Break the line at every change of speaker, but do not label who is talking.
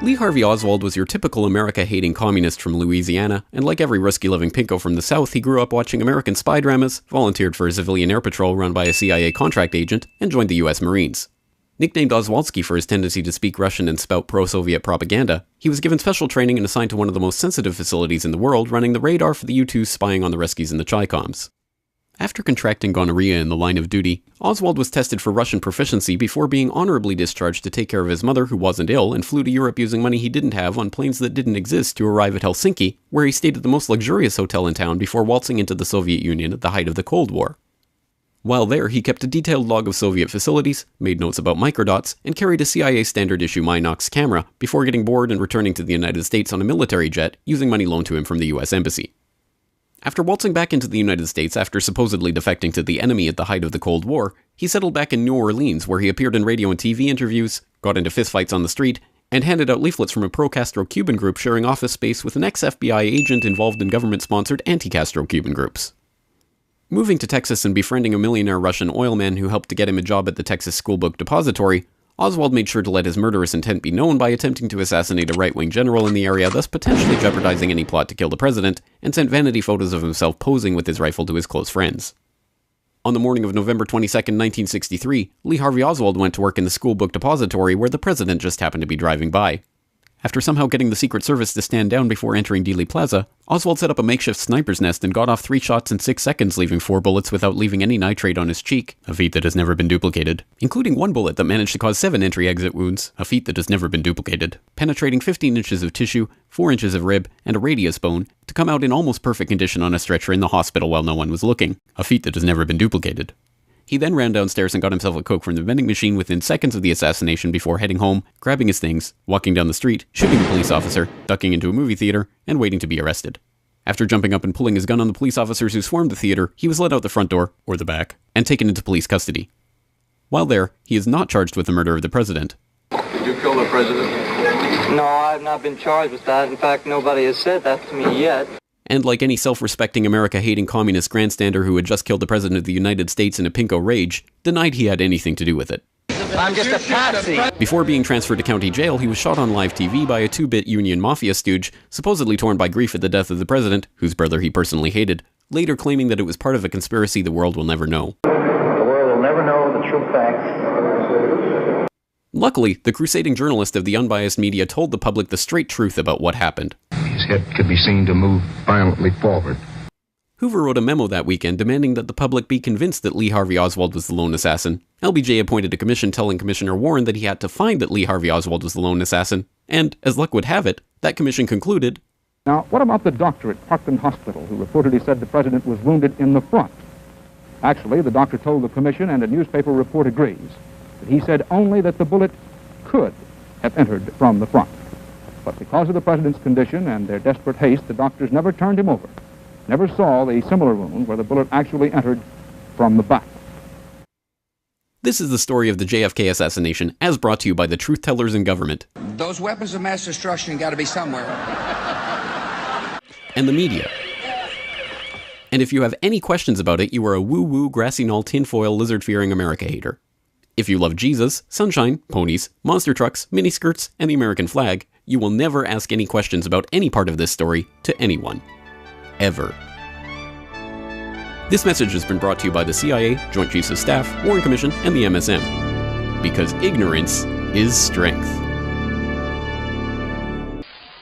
Lee Harvey Oswald was your typical America-hating communist from Louisiana, and like every risky-living pinko from the South, he grew up watching American spy dramas, volunteered for a civilian air patrol run by a CIA contract agent, and joined the US Marines. Nicknamed Oswaldsky for his tendency to speak Russian and spout pro-Soviet propaganda, he was given special training and assigned to one of the most sensitive facilities in the world, running the radar for the U-2s spying on the Ruskies and the Chi-Coms. After contracting gonorrhea in the line of duty, Oswald was tested for Russian proficiency before being honorably discharged to take care of his mother who wasn't ill and flew to Europe using money he didn't have on planes that didn't exist to arrive at Helsinki, where he stayed at the most luxurious hotel in town before waltzing into the Soviet Union at the height of the Cold War. While there, he kept a detailed log of Soviet facilities, made notes about microdots, and carried a CIA standard-issue Minox camera before getting bored and returning to the United States on a military jet using money loaned to him from the US Embassy. After waltzing back into the United States after supposedly defecting to the enemy at the height of the Cold War, he settled back in New Orleans where he appeared in radio and TV interviews, got into fistfights on the street, and handed out leaflets from a pro-Castro Cuban group sharing office space with an ex-FBI agent involved in government-sponsored anti-Castro Cuban groups. Moving to Texas and befriending a millionaire Russian oilman who helped to get him a job at the Texas Schoolbook Depository, Oswald made sure to let his murderous intent be known by attempting to assassinate a right-wing general in the area, thus potentially jeopardizing any plot to kill the president, and sent vanity photos of himself posing with his rifle to his close friends. On the morning of November 22, 1963, Lee Harvey Oswald went to work in the Schoolbook Depository where the president just happened to be driving by. After somehow getting the Secret Service to stand down before entering Dealey Plaza, Oswald set up a makeshift sniper's nest and got off 3 shots in 6 seconds, leaving 4 bullets without leaving any nitrate on his cheek, a feat that has never been duplicated, including 1 bullet that managed to cause 7 entry-exit wounds, a feat that has never been duplicated, penetrating 15 inches of tissue, 4 inches of rib, and a radius bone, to come out in almost perfect condition on a stretcher in the hospital while no one was looking, a feat that has never been duplicated. He then ran downstairs and got himself a Coke from the vending machine within seconds of the assassination before heading home, grabbing his things, walking down the street, shooting a police officer, ducking into a movie theater, and waiting to be arrested. After jumping up and pulling his gun on the police officers who swarmed the theater, he was let out the front door, or the back, and taken into police custody. While there, he is not charged with the murder of the president.
Did you kill the president?
No, I've not been charged with that. In fact, nobody has said that to me yet.
And like any self-respecting America-hating communist grandstander who had just killed the President of the United States in a pinko rage, denied he had anything to do with it.
I'm just a patsy.
Before being transferred to county jail, he was shot on live TV by a 2-bit Union Mafia stooge, supposedly torn by grief at the death of the president, whose brother he personally hated, later claiming that it was part of a conspiracy the world will never know.
The world will never know the true facts.
Luckily, the crusading journalist of the unbiased media told the public the straight truth about what happened.
His head could be seen to move violently forward.
Hoover wrote a memo that weekend demanding that the public be convinced that Lee Harvey Oswald was the lone assassin. LBJ appointed a commission telling Commissioner Warren that he had to find that Lee Harvey Oswald was the lone assassin, and, as luck would have it, that commission concluded,
"Now, what about the doctor at Parkland Hospital who reportedly said the president was wounded in the front? Actually, the doctor told the commission, and a newspaper report agrees, that he said only that the bullet could have entered from the front. But because of the president's condition and their desperate haste, the doctors never turned him over, never saw the similar wound where the bullet actually entered from the back."
This is the story of the JFK assassination, as brought to you by the truth tellers in government.
Those weapons of mass destruction got to be somewhere.
And the media. And if you have any questions about it, you are a woo-woo, grassy knoll, tinfoil, lizard-fearing America hater. If you love Jesus, sunshine, ponies, monster trucks, miniskirts, and the American flag, you will never ask any questions about any part of this story to anyone. Ever. This message has been brought to you by the CIA, Joint Chiefs of Staff, Warren Commission, and the MSM. Because ignorance is strength.